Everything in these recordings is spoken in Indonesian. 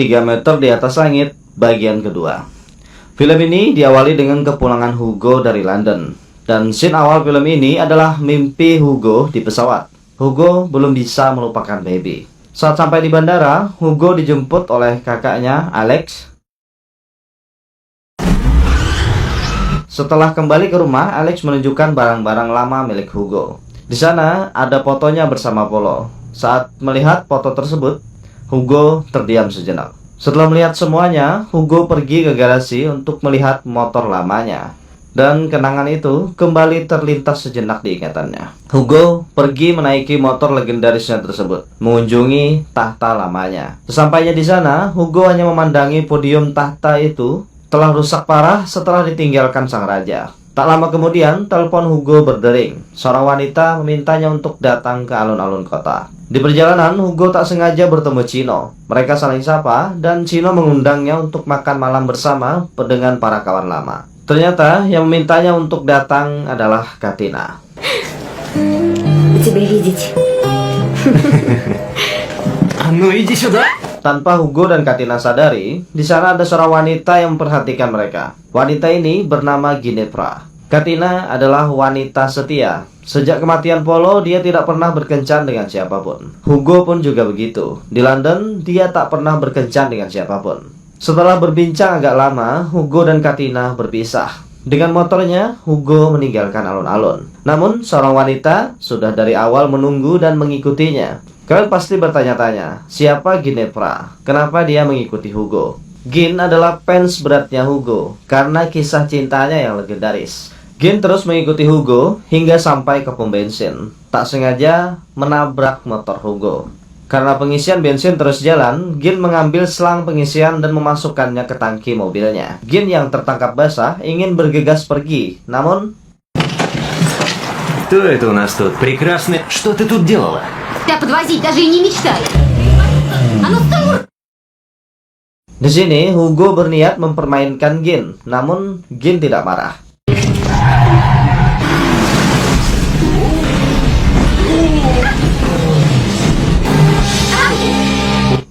3 meter di atas langit, bagian kedua. Film ini diawali dengan kepulangan Hugo dari London. Dan scene awal film ini adalah mimpi Hugo di pesawat. Hugo belum bisa melupakan baby. Saat sampai di bandara, Hugo dijemput oleh kakaknya, Alex. Setelah kembali ke rumah, Alex menunjukkan barang-barang lama milik Hugo. Di sana ada fotonya bersama Polo. Saat melihat foto tersebut, Hugo terdiam sejenak. Setelah melihat semuanya, Hugo pergi ke garasi untuk melihat motor lamanya. Dan kenangan itu kembali terlintas sejenak di ingatannya. Hugo pergi menaiki motor legendarisnya tersebut, mengunjungi tahta lamanya. Sesampainya di sana, Hugo hanya memandangi podium tahta itu telah rusak parah setelah ditinggalkan sang raja. Tak lama kemudian, telepon Hugo berdering. Seorang wanita memintanya untuk datang ke alun-alun kota. Di perjalanan, Hugo tak sengaja bertemu Chino. Mereka saling sapa, dan Chino mengundangnya untuk makan malam bersama dengan para kawan lama. Ternyata, yang memintanya untuk datang adalah Katina. Tanpa Hugo dan Katina sadari, di sana ada seorang wanita yang memperhatikan mereka. Wanita ini bernama Ginevra. Katina adalah wanita setia. Sejak kematian Polo, dia tidak pernah berkencan dengan siapapun. Hugo pun juga begitu. Di London, dia tak pernah berkencan dengan siapapun. Setelah berbincang agak lama, Hugo dan Katina berpisah. Dengan motornya, Hugo meninggalkan alun-alun. Namun, seorang wanita sudah dari awal menunggu dan mengikutinya. Kalian pasti bertanya-tanya, siapa Ginevra? Kenapa dia mengikuti Hugo? Gin adalah fans beratnya Hugo karena kisah cintanya yang legendaris. Gin terus mengikuti Hugo hingga sampai ke pom bensin. Tak sengaja menabrak motor Hugo. Karena pengisian bensin terus jalan, Gin mengambil selang pengisian dan memasukkannya ke tangki mobilnya. Gin yang tertangkap basah ingin bergegas pergi, namun... Кто это у нас тут? Прекрасный... Что ты тут делала? Тебя подвозить даже и не мечтай. Di sini Hugo berniat mempermainkan Gin, namun Gin tidak marah.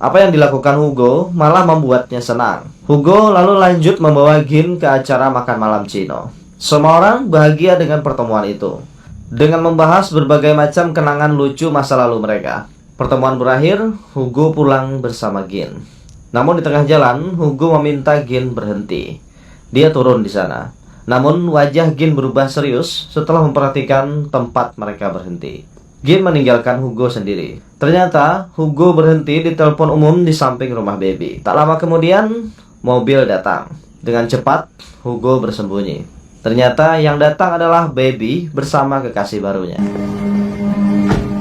Apa yang dilakukan Hugo malah membuatnya senang. Hugo lalu lanjut membawa Gin ke acara makan malam Chino. Semua orang bahagia dengan pertemuan itu, dengan membahas berbagai macam kenangan lucu masa lalu mereka. Pertemuan berakhir, Hugo pulang bersama Gin. Namun di tengah jalan, Hugo meminta Gin berhenti. Dia turun di sana. Namun wajah Gin berubah serius setelah memperhatikan tempat mereka berhenti. Gin meninggalkan Hugo sendiri. Ternyata Hugo berhenti di telepon umum di samping rumah baby. Tak lama kemudian, mobil datang. Dengan cepat, Hugo bersembunyi. Ternyata yang datang adalah baby bersama kekasih barunya.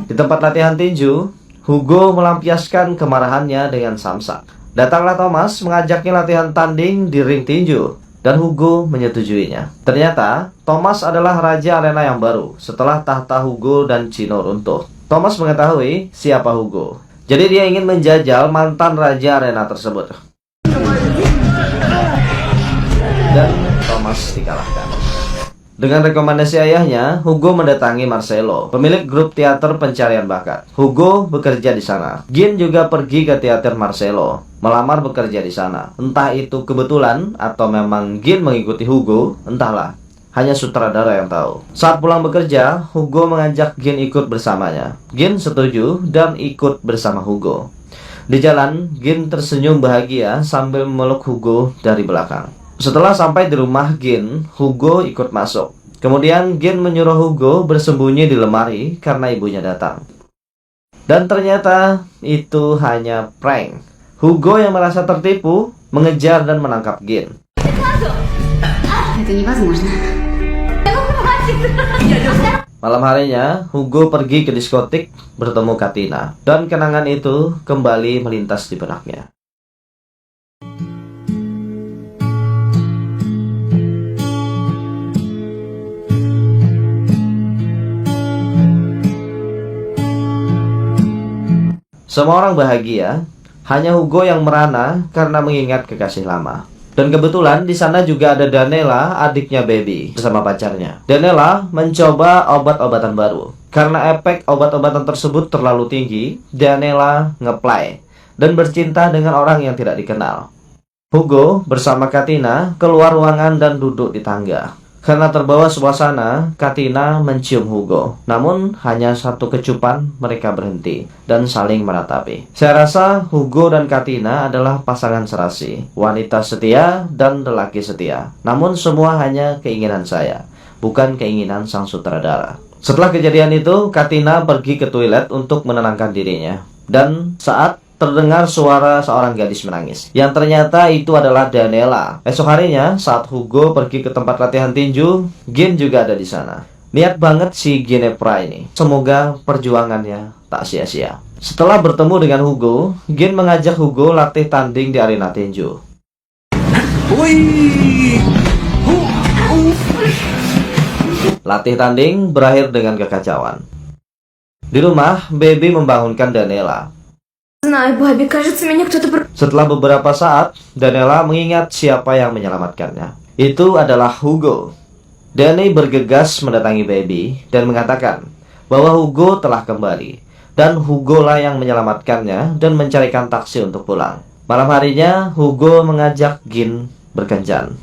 Di tempat latihan tinju, Hugo melampiaskan kemarahannya dengan samsak. Datanglah Thomas mengajaknya latihan tanding di ring tinju, dan Hugo menyetujuinya. Ternyata Thomas adalah raja arena yang baru setelah tahta Hugo dan Chino runtuh. Thomas mengetahui siapa Hugo, jadi dia ingin menjajal mantan raja arena tersebut. Dan Thomas dikalahkan. Dengan rekomendasi ayahnya, Hugo mendatangi Marcelo, pemilik grup teater pencarian bakat. Hugo bekerja di sana. Gin juga pergi ke teater Marcelo, melamar bekerja di sana. Entah itu kebetulan atau memang Gin mengikuti Hugo, entahlah. Hanya sutradara yang tahu. Saat pulang bekerja, Hugo mengajak Gin ikut bersamanya. Gin setuju dan ikut bersama Hugo. Di jalan, Gin tersenyum bahagia sambil memeluk Hugo dari belakang. Setelah sampai di rumah Gin, Hugo ikut masuk. Kemudian Gin menyuruh Hugo bersembunyi di lemari karena ibunya datang. Dan ternyata itu hanya prank. Hugo yang merasa tertipu mengejar dan menangkap Gin. Malam harinya, Hugo pergi ke diskotik bertemu Katina. Dan kenangan itu kembali melintas di benaknya. Semua orang bahagia, hanya Hugo yang merana karena mengingat kekasih lama. Dan kebetulan di sana juga ada Daniela, adiknya baby, bersama pacarnya. Daniela mencoba obat-obatan baru. Karena efek obat-obatan tersebut terlalu tinggi, Daniela ngeplay. dan bercinta dengan orang yang tidak dikenal. Hugo bersama Katina keluar ruangan dan duduk di tangga. Karena terbawa suasana, Katina mencium Hugo. Namun hanya satu kecupan mereka berhenti dan saling meratapi. Saya rasa Hugo dan Katina adalah pasangan serasi, wanita setia dan lelaki setia. Namun semua hanya keinginan saya, bukan keinginan sang sutradara. Setelah kejadian itu, Katina pergi ke toilet untuk menenangkan dirinya. Dan saat terdengar suara seorang gadis menangis, yang ternyata itu adalah Daniela. Esok harinya, saat Hugo pergi ke tempat latihan tinju, Gin juga ada di sana. Niat banget si Ginevra ini. Semoga perjuangannya tak sia-sia. Setelah bertemu dengan Hugo, Gin mengajak Hugo latih tanding di arena tinju. Latih tanding berakhir dengan kekacauan. Di rumah, Baby membangunkan Daniela. Знаю, Бобби, кажется, меня кто-то... Setelah beberapa saat, Daniela mengingat siapa yang menyelamatkannya. Itu adalah Hugo. Danny bergegas mendatangi Baby dan mengatakan bahwa Hugo telah kembali. Dan Hugo lah yang menyelamatkannya dan mencarikan taksi untuk pulang. Malam harinya, Hugo mengajak Gin berkencan.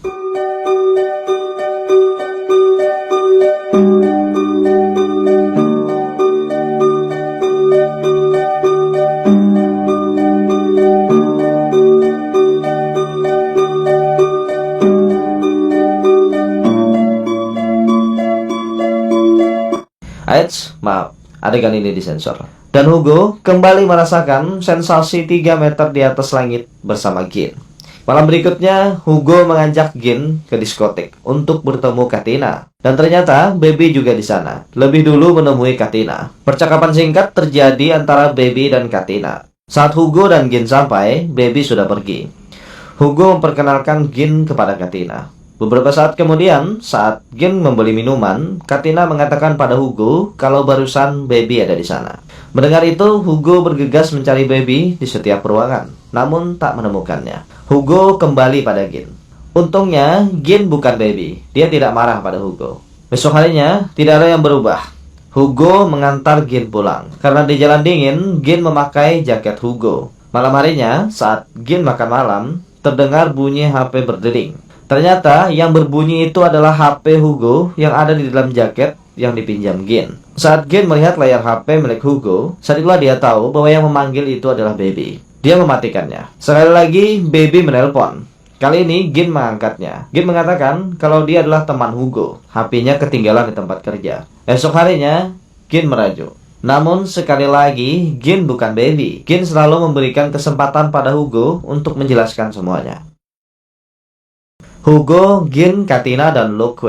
Maaf, adegan ini disensor. Dan Hugo kembali merasakan sensasi 3 meter di atas langit bersama Gin. Malam berikutnya, Hugo mengajak Gin ke diskotik untuk bertemu Katina. Dan ternyata Baby juga di sana, lebih dulu menemui Katina. Percakapan singkat terjadi antara Baby dan Katina. Saat Hugo dan Gin sampai, Baby sudah pergi. Hugo memperkenalkan Gin kepada Katina. Beberapa saat kemudian, saat Gin membeli minuman, Katina mengatakan pada Hugo kalau barusan Baby ada di sana. Mendengar itu, Hugo bergegas mencari Baby di setiap ruangan, namun tak menemukannya. Hugo kembali pada Gin. Untungnya, Gin bukan Baby. Dia tidak marah pada Hugo. Besok harinya, tidak ada yang berubah. Hugo mengantar Gin pulang. Karena di jalan dingin, Gin memakai jaket Hugo. Malam harinya, saat Gin makan malam, terdengar bunyi HP berdering. Ternyata yang berbunyi itu adalah HP Hugo yang ada di dalam jaket yang dipinjam Gin. Saat Gin melihat layar HP milik Hugo, saat itulah dia tahu bahwa yang memanggil itu adalah Baby. Dia mematikannya. Sekali lagi Baby menelpon. Kali ini Gin mengangkatnya. Gin mengatakan kalau dia adalah teman Hugo. HP-nya ketinggalan di tempat kerja. Esok harinya Gin merajuk. Namun sekali lagi Gin bukan Baby. Gin selalu memberikan kesempatan pada Hugo untuk menjelaskan semuanya. Hugo, Gin, Katina, dan Luke,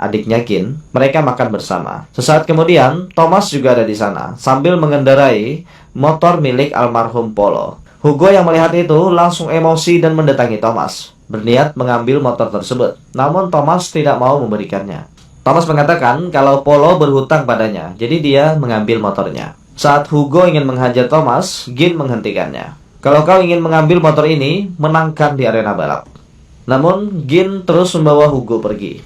adiknya Gin, mereka makan bersama. Sesaat kemudian, Thomas juga ada di sana, sambil mengendarai motor milik almarhum Polo. Hugo yang melihat itu langsung emosi dan mendatangi Thomas, berniat mengambil motor tersebut. Namun Thomas tidak mau memberikannya. Thomas mengatakan kalau Polo berhutang padanya, jadi dia mengambil motornya. Saat Hugo ingin menghajar Thomas, Gin menghentikannya. Kalau kau ingin mengambil motor ini, menangkan di arena balap. Namun, Gin terus membawa Hugo pergi.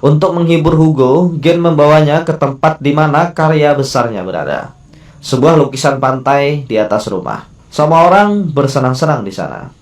Untuk menghibur Hugo, Gin membawanya ke tempat di mana karya besarnya berada. Sebuah lukisan pantai di atas rumah. Semua orang bersenang-senang di sana.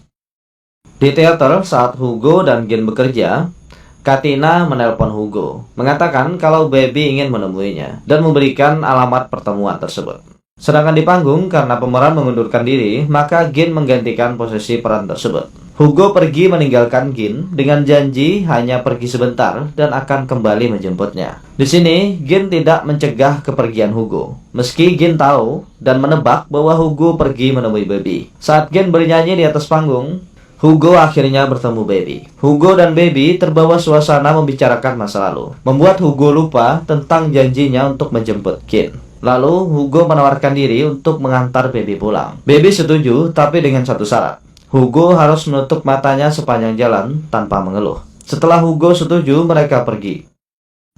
Di teater, saat Hugo dan Gin bekerja, Katina menelpon Hugo, mengatakan kalau Baby ingin menemuinya dan memberikan alamat pertemuan tersebut. Sedangkan di panggung, karena pemeran mengundurkan diri, maka Gin menggantikan posisi peran tersebut. Hugo pergi meninggalkan Gin dengan janji hanya pergi sebentar dan akan kembali menjemputnya. Di sini, Gin tidak mencegah kepergian Hugo. Meski Gin tahu dan menebak bahwa Hugo pergi menemui Baby. Saat Gin bernyanyi di atas panggung, Hugo akhirnya bertemu Baby. Hugo dan Baby terbawa suasana membicarakan masa lalu, membuat Hugo lupa tentang janjinya untuk menjemput Gin. Lalu, Hugo menawarkan diri untuk mengantar Baby pulang. Baby setuju, tapi dengan satu syarat. Hugo harus menutup matanya sepanjang jalan tanpa mengeluh. Setelah Hugo setuju, mereka pergi.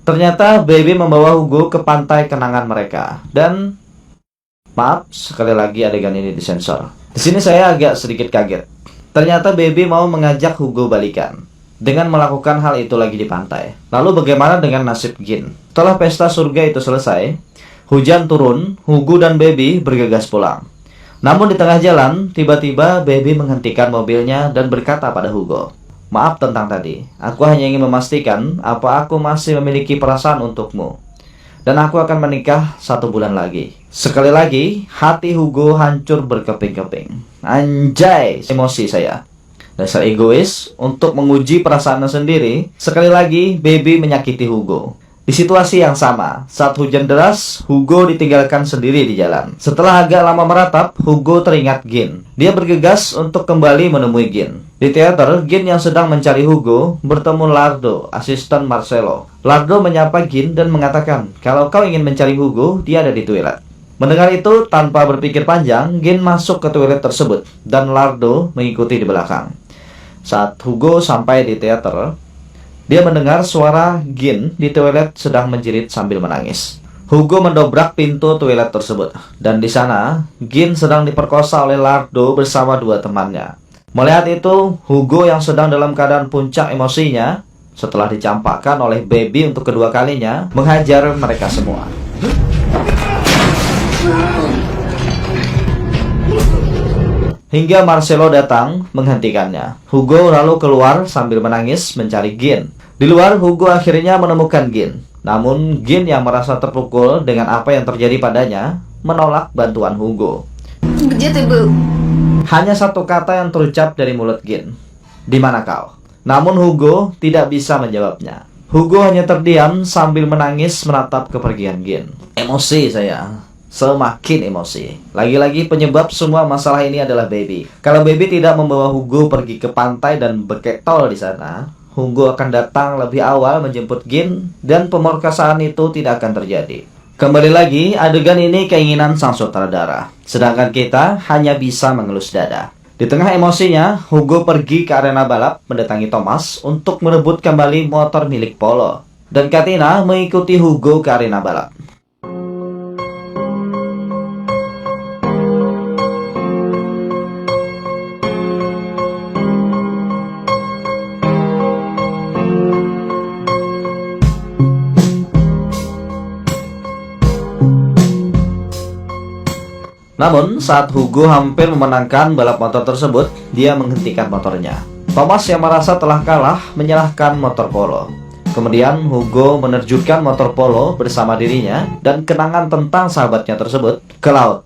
Ternyata Baby membawa Hugo ke pantai kenangan mereka. Dan maaf, sekali lagi adegan ini disensor. Di sini saya agak sedikit kaget. Ternyata Baby mau mengajak Hugo balikan dengan melakukan hal itu lagi di pantai. Lalu bagaimana dengan nasib Gin? Setelah pesta surga itu selesai, hujan turun, Hugo dan Baby bergegas pulang. Namun di tengah jalan, tiba-tiba Baby menghentikan mobilnya dan berkata pada Hugo, "Maaf tentang tadi, aku hanya ingin memastikan apa aku masih memiliki perasaan untukmu. Dan aku akan menikah 1 bulan lagi." Sekali lagi, hati Hugo hancur berkeping-keping. Anjay, emosi saya. Dasar egois, untuk menguji perasaannya sendiri, sekali lagi Baby menyakiti Hugo. Di situasi yang sama, saat hujan deras, Hugo ditinggalkan sendiri di jalan. Setelah agak lama meratap, Hugo teringat Gin. Dia bergegas untuk kembali menemui Gin. Di teater, Gin yang sedang mencari Hugo bertemu Lardo, asisten Marcelo. Lardo menyapa Gin dan mengatakan, "Kalau kau ingin mencari Hugo, dia ada di toilet." Mendengar itu, tanpa berpikir panjang, Gin masuk ke toilet tersebut dan Lardo mengikuti di belakang. Saat Hugo sampai di teater, dia mendengar suara Gin di toilet sedang menjerit sambil menangis. Hugo mendobrak pintu toilet tersebut, dan di sana Gin sedang diperkosa oleh Lardo bersama 2 temannya. Melihat itu, Hugo yang sedang dalam keadaan puncak emosinya, setelah dicampakkan oleh Baby untuk kedua kalinya, menghajar mereka semua. Hingga Marcelo datang menghentikannya. Hugo lalu keluar sambil menangis mencari Gin. Di luar, Hugo akhirnya menemukan Gin. Namun, Gin yang merasa terpukul dengan apa yang terjadi padanya, menolak bantuan Hugo. Где ты был? Hanya 1 kata yang terucap dari mulut Gin. "Di mana kau?" Namun Hugo tidak bisa menjawabnya. Hugo hanya terdiam sambil menangis menatap kepergian Gin. Emosi saya. Semakin emosi. Lagi-lagi penyebab semua masalah ini adalah Baby. Kalau Baby tidak membawa Hugo pergi ke pantai dan beketol di sana, Hugo akan datang lebih awal menjemput Gin dan pemerkosaan itu tidak akan terjadi. Kembali lagi, adegan ini keinginan sang sutradara, sedangkan kita hanya bisa mengelus dada. Di tengah emosinya, Hugo pergi ke arena balap mendatangi Thomas untuk merebut kembali motor milik Polo. Dan Katina mengikuti Hugo ke arena balap. Namun, saat Hugo hampir memenangkan balap motor tersebut, dia menghentikan motornya. Thomas yang merasa telah kalah menyalahkan motor Polo. Kemudian Hugo menerjunkan motor Polo bersama dirinya dan kenangan tentang sahabatnya tersebut ke laut.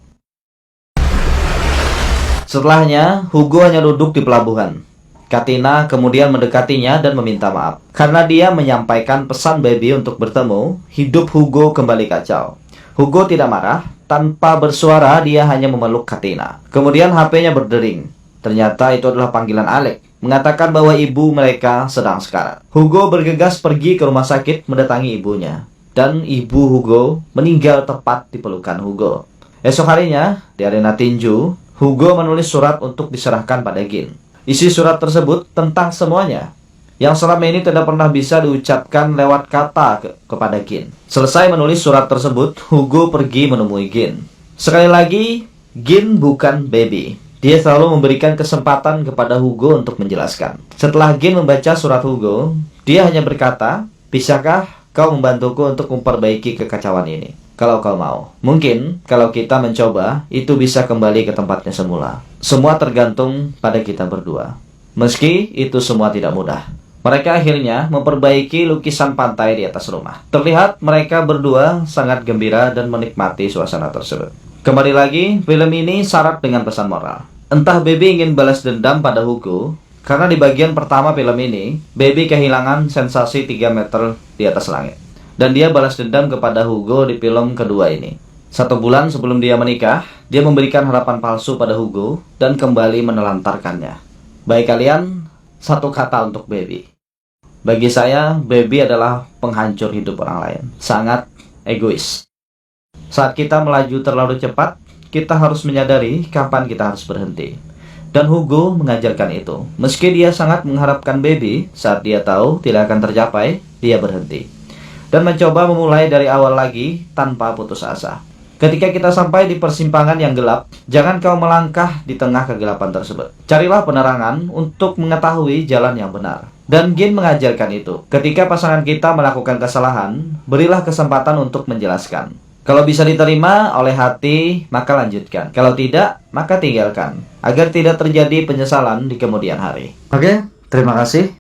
Setelahnya, Hugo hanya duduk di pelabuhan. Katina kemudian mendekatinya dan meminta maaf. Karena dia menyampaikan pesan Baby untuk bertemu, hidup Hugo kembali kacau. Hugo tidak marah. Tanpa bersuara, dia hanya memeluk Katina. Kemudian HP-nya berdering. Ternyata itu adalah panggilan Alec, mengatakan bahwa ibu mereka sedang sekarat. Hugo bergegas pergi ke rumah sakit mendatangi ibunya. Dan ibu Hugo meninggal tepat di pelukan Hugo. Esok harinya, di arena tinju, Hugo menulis surat untuk diserahkan pada Gin. Isi surat tersebut tentang semuanya yang selama ini tidak pernah bisa diucapkan lewat kata kepada Gin. Selesai menulis surat tersebut, Hugo pergi menemui Gin. Sekali lagi, Gin bukan Baby. Dia selalu memberikan kesempatan kepada Hugo untuk menjelaskan. Setelah Gin membaca surat Hugo, dia hanya berkata, "Bisakah kau membantuku untuk memperbaiki kekacauan ini? Kalau kau mau. Mungkin kalau kita mencoba, itu bisa kembali ke tempatnya semula. Semua tergantung pada kita berdua." Meski itu semua tidak mudah. Mereka akhirnya memperbaiki lukisan pantai di atas rumah. Terlihat mereka berdua sangat gembira dan menikmati suasana tersebut. Kembali lagi, film ini syarat dengan pesan moral. Entah Baby ingin balas dendam pada Hugo, karena di bagian pertama film ini, Baby kehilangan sensasi 3 meter di atas langit. Dan dia balas dendam kepada Hugo di film kedua ini. 1 bulan sebelum dia menikah, dia memberikan harapan palsu pada Hugo dan kembali menelantarkannya. Bagi kalian, 1 kata untuk Baby. Bagi saya, Baby adalah penghancur hidup orang lain. Sangat egois. Saat kita melaju terlalu cepat, kita harus menyadari kapan kita harus berhenti. Dan Hugo mengajarkan itu. Meski dia sangat mengharapkan Baby, saat dia tahu tidak akan tercapai, dia berhenti. Dan mencoba memulai dari awal lagi tanpa putus asa. Ketika kita sampai di persimpangan yang gelap, jangan kau melangkah di tengah kegelapan tersebut. Carilah penerangan untuk mengetahui jalan yang benar. Dan Gin mengajarkan itu. Ketika pasangan kita melakukan kesalahan, berilah kesempatan untuk menjelaskan. Kalau bisa diterima oleh hati, maka lanjutkan. Kalau tidak, maka tinggalkan. Agar tidak terjadi penyesalan di kemudian hari. Oke, terima kasih.